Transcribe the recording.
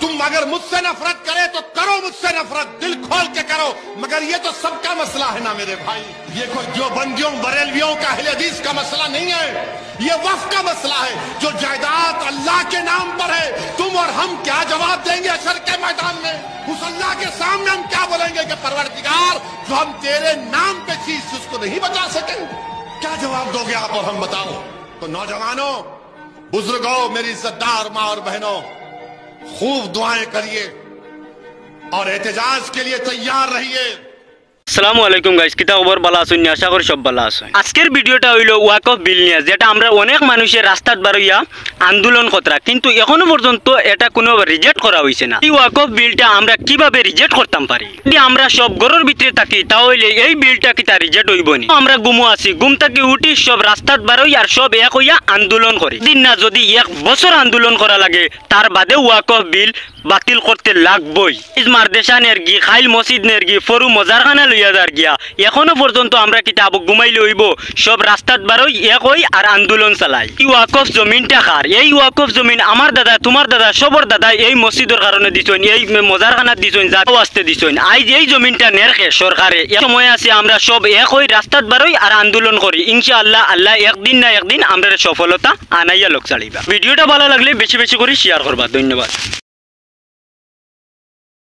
तुम अगर मुझसे नफरत करे तो करो मुझसे नफरत, दिल खोल के करो, मगर ये तो सबका मसला है ना मेरे भाई। ये कोई जो बंदियों बरेलवियों का अहले हदीस का मसला नहीं है, ये वफ का मसला है। जो जायदाद अल्लाह के नाम पर है, तुम और हम क्या जवाब देंगे हशर के मैदान में? उस अल्लाह के सामने हम क्या बोलेंगे कि परवरदिगार जो हम तेरे नाम पे चीज उसको नहीं बचा सके? क्या जवाब दोगे आप और हम बताओ? तो नौजवानों, बुजुर्गों, मेरी इज्जतदार माँ और बहनों, खूब दुआएं करिए और एहतजाज के लिए तैयार रहिए। আসসালামু আলাইকুম গাইস, কিতা খবর? ভালো আছেন? আশা করি সব ভালো আছেন। আজকের ভিডিওটা হইল ওয়াকফ বিল নিয়ে, যেটা আমরা অনেক মানুষের রাস্তাত বারইয়া আন্দোলন করা, কিন্তু এখনো পর্যন্ত এটা কোনো রিজেক্ট করা হইছে না। এই ওয়াকফ বিলটা আমরা কিভাবে রিজেক্ট করতাম পারি? যদি আমরা সব ঘরের ভিতরে থাকি তাহলে এই বিলটা কিতা রিজেক্ট হইব নি? আমরা ঘুমো আছি, ঘুম থেকে উঠি সব রাস্তাত বারই আর সব এক হইয়া আন্দোলন করে দিন না, যদি 1 বছর আন্দোলন করা লাগে তার বাদে ওয়াকফ বিল বাতিল করতে লাগবই। ইজমার দেশানের গি খাইল মসজিদ নের গি ফরু মজারখানা লইয়া যার গিয়া এখনো পর্যন্ত আমরা কিতাব ঘুমাইলে হইব সব রাস্তাত বারই এক হই আর আন্দোলন চালাই। এই ওয়াকফ জমিনটা কার? এই ওয়াকফ জমিন আমার দাদা, তোমার দাদা, সবর দাদা এই মসজিদের কারণে দিছেন, এই মজারখানা দিছেন, জায়গা আসতে দিছেন। আজ এই জমিনটা নেরকে সরকারে সময় আছে আমরা সব এক হই রাস্তাত বারই আর আন্দোলন করি। ইনশাআল্লাহ আল্লাহ একদিন না একদিন আমরা সফলতা আনাইয়া লোক চালিবা। ভিডিওটা ভালো লাগলে বেশি বেশি করে শেয়ার করবা। ধন্যবাদ।